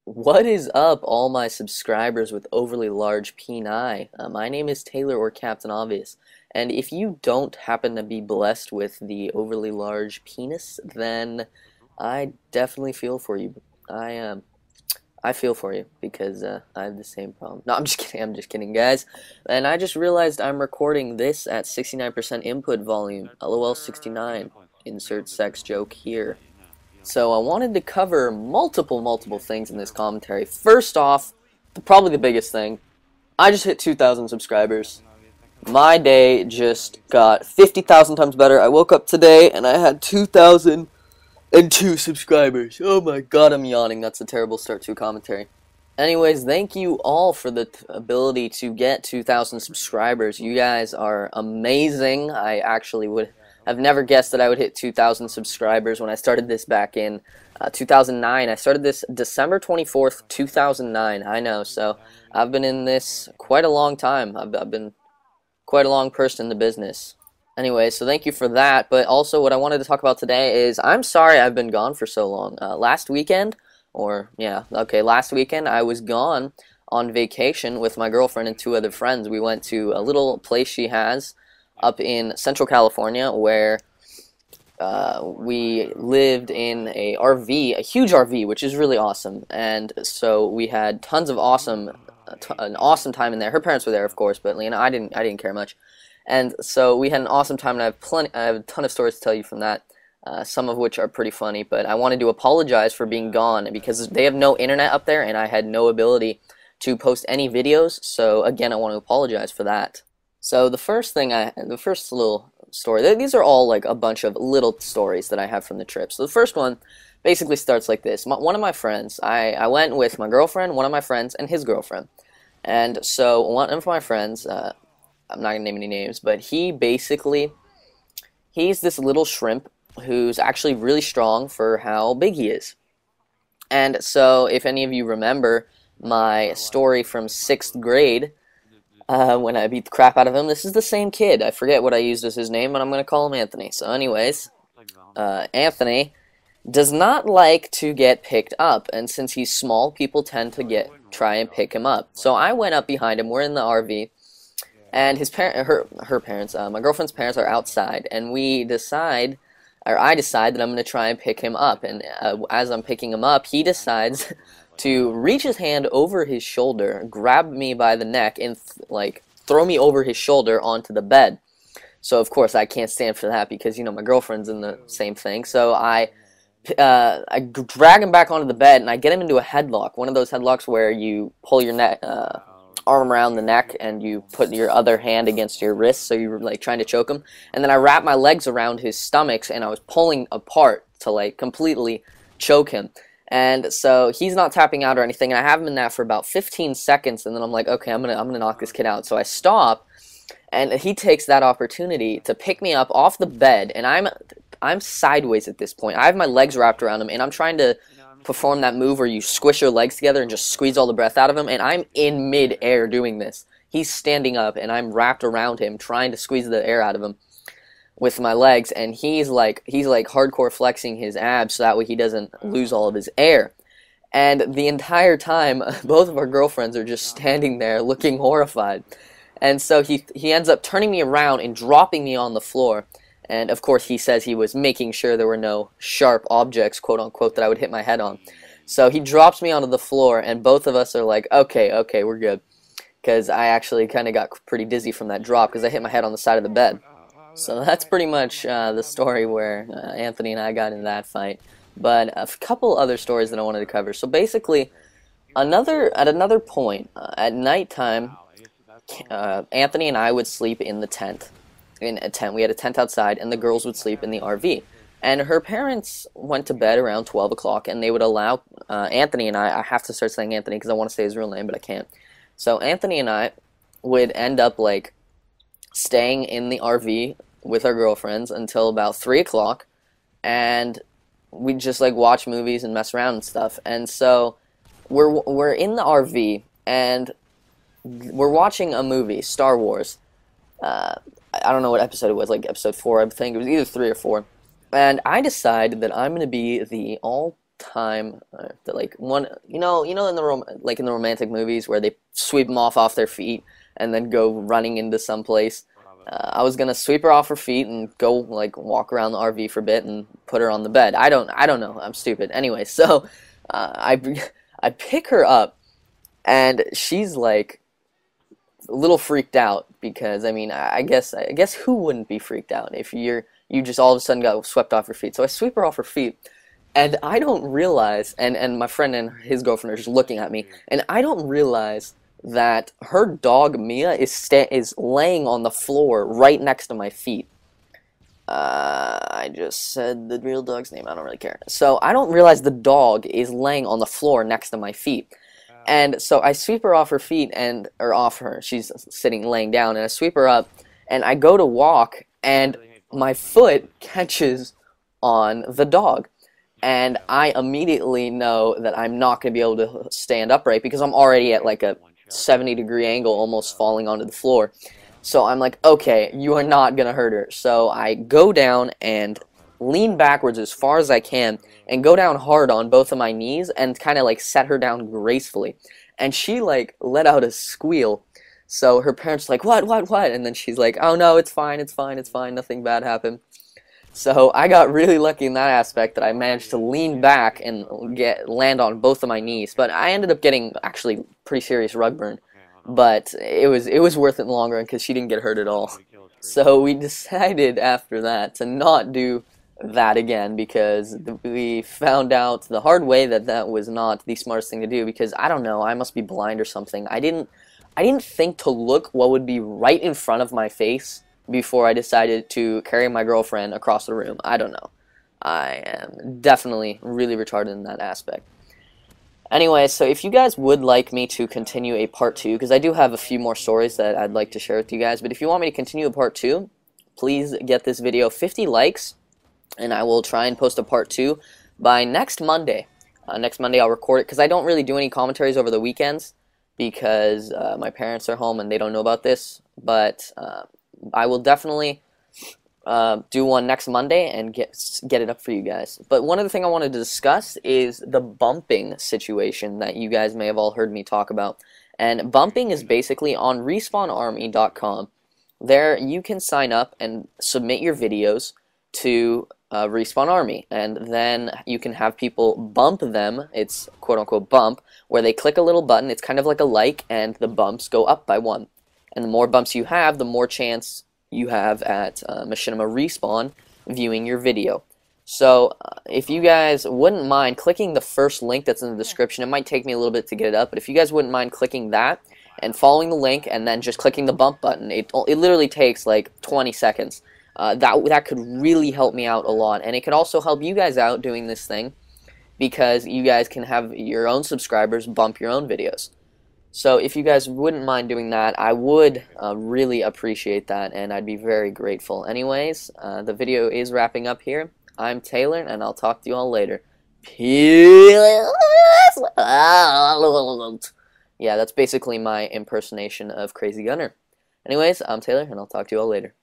What is up, all my subscribers with overly large peni? My name is Taylor or Captain Obvious, and if you don't happen to be blessed with the overly large penis, then I definitely feel for you. I feel for you because I have the same problem. No, I'm just kidding. I'm just kidding, guys. And I just realized I'm recording this at 69% input volume. LOL 69. Insert sex joke here. So I wanted to cover multiple things in this commentary. First off, probably the biggest thing, I just hit 2,000 subscribers. My day just got 50,000 times better. I woke up today and I had 2,002 subscribers. Oh my god, I'm yawning. That's a terrible start to a commentary. Anyways, thank you all for the ability to get 2,000 subscribers. You guys are amazing. I actually would have never guessed that I would hit 2,000 subscribers when I started this back in 2009. I started this December 24th, 2009. I know, so I've been in this quite a long time. I've been quite a long person in the business. Anyway, so thank you for that, but also what I wanted to talk about today is I'm sorry I've been gone for so long. Last weekend, I was gone on vacation with my girlfriend and two other friends. We went to a little place she has up in Central California where we lived in a RV, a huge RV, which is really awesome. And so we had tons of an awesome time in there. Her parents were there, of course, but I didn't care much. And so we had an awesome time, and I have a ton of stories to tell you from that. Some of which are pretty funny, but I wanted to apologize for being gone because they have no internet up there and I had no ability to post any videos, so again I want to apologize for that. So the first little story, these are all like a bunch of little stories that I have from the trip. So the first one basically starts like this. One of my friends, I went with my girlfriend, one of my friends, and his girlfriend. And so one of my friends, I'm not going to name any names, but he's this little shrimp who's actually really strong for how big he is. And so if any of you remember my story from 6th grade, when I beat the crap out of him, this is the same kid. I forget what I used as his name, but I'm going to call him Anthony. So anyways, Anthony does not like to get picked up, and since he's small, people tend to try and pick him up. So I went up behind him. We're in the RV, and her parents, my girlfriend's parents, are outside, and I decide that I'm going to try and pick him up, and as I'm picking him up, he decides to reach his hand over his shoulder, grab me by the neck, and throw me over his shoulder onto the bed. So of course I can't stand for that because my girlfriend's in the same thing. So I drag him back onto the bed and I get him into a headlock, one of those headlocks where you pull your arm around the neck and you put your other hand against your wrist, so you're trying to choke him. And then I wrap my legs around his stomach and I was pulling apart to completely choke him. And so he's not tapping out or anything, and I have him in that for about 15 seconds, and then I'm like, okay, I'm gonna knock this kid out. So I stop, and he takes that opportunity to pick me up off the bed, and I'm sideways at this point. I have my legs wrapped around him, and I'm trying to perform that move where you squish your legs together and just squeeze all the breath out of him, and I'm in mid-air doing this. He's standing up, and I'm wrapped around him, trying to squeeze the air out of him with my legs, and he's hardcore flexing his abs so that way he doesn't lose all of his air. And the entire time, both of our girlfriends are just standing there looking horrified. And so he ends up turning me around and dropping me on the floor. And of course he says he was making sure there were no sharp objects, quote unquote, that I would hit my head on. So he drops me onto the floor, and both of us are like, okay, we're good. Because I actually kind of got pretty dizzy from that drop because I hit my head on the side of the bed. So that's pretty much the story where Anthony and I got in that fight. But a couple other stories that I wanted to cover. So basically, at another point, at nighttime, Anthony and I would sleep in the tent. In a tent. We had a tent outside, and the girls would sleep in the RV. And her parents went to bed around 12 o'clock, and they would allow Anthony and I have to start saying Anthony because I want to say his real name, but I can't. So Anthony and I would end up staying in the RV with our girlfriends until about 3 o'clock, and we'd just watch movies and mess around and stuff. And so we're in the RV and we're watching a movie, Star Wars. I don't know what episode it was, episode 4, I think. It was either 3 or 4. And I decided that I'm going to be the time that like one in the like in the romantic movies where they sweep them off their feet and then go running into some place. I was gonna sweep her off her feet and go like walk around the RV for a bit and put her on the bed. I don't know. I'm stupid. Anyway, so I pick her up and she's like a little freaked out because I mean I guess who wouldn't be freaked out if you just all of a sudden got swept off your feet. So I sweep her off her feet. And I don't realize, and my friend and his girlfriend are just looking at me, and I don't realize that her dog Mia is laying on the floor right next to my feet. I just said the real dog's name. I don't really care. So I don't realize the dog is laying on the floor next to my feet. And so I sweep her off her feet or off her. She's laying down, and I sweep her up, and I go to walk, and my foot catches on the dog. And I immediately know that I'm not going to be able to stand upright because I'm already at like a 70-degree angle, almost falling onto the floor. So I'm like, okay, you are not going to hurt her. So I go down and lean backwards as far as I can and go down hard on both of my knees and kind of like set her down gracefully. And she like let out a squeal. So her parents are like, what? And then she's like, oh no, it's fine, nothing bad happened. So I got really lucky in that aspect that I managed to lean back and land on both of my knees. But I ended up getting actually pretty serious rug burn. But it was worth it in the long run because she didn't get hurt at all. So we decided after that to not do that again because we found out the hard way that that was not the smartest thing to do because I don't know, I must be blind or something. I didn't think to look what would be right in front of my face before I decided to carry my girlfriend across the room. I don't know. I am definitely really retarded in that aspect. Anyway, so if you guys would like me to continue a part 2, because I do have a few more stories that I'd like to share with you guys, but if you want me to continue a part 2, please get this video 50 likes, and I will try and post a part 2 by next Monday. Next Monday I'll record it, because I don't really do any commentaries over the weekends, because my parents are home and they don't know about this, but I will definitely do one next Monday and get it up for you guys. But one other thing I wanted to discuss is the bumping situation that you guys may have all heard me talk about. And bumping is basically on respawnarmy.com. There you can sign up and submit your videos to Respawn Army, and then you can have people bump them. It's quote-unquote bump, where they click a little button. It's kind of like a like, and the bumps go up by 1. And the more bumps you have, the more chance you have at Machinima Respawn viewing your video. So if you guys wouldn't mind clicking the first link that's in the description, it might take me a little bit to get it up, but if you guys wouldn't mind clicking that and following the link and then just clicking the bump button, it literally takes like 20 seconds. That could really help me out a lot, and it could also help you guys out doing this thing because you guys can have your own subscribers bump your own videos. So if you guys wouldn't mind doing that, I would really appreciate that, and I'd be very grateful. Anyways, the video is wrapping up here. I'm Taylor, and I'll talk to you all later. Peace. Yeah, that's basically my impersonation of Crazy Gunner. Anyways, I'm Taylor, and I'll talk to you all later.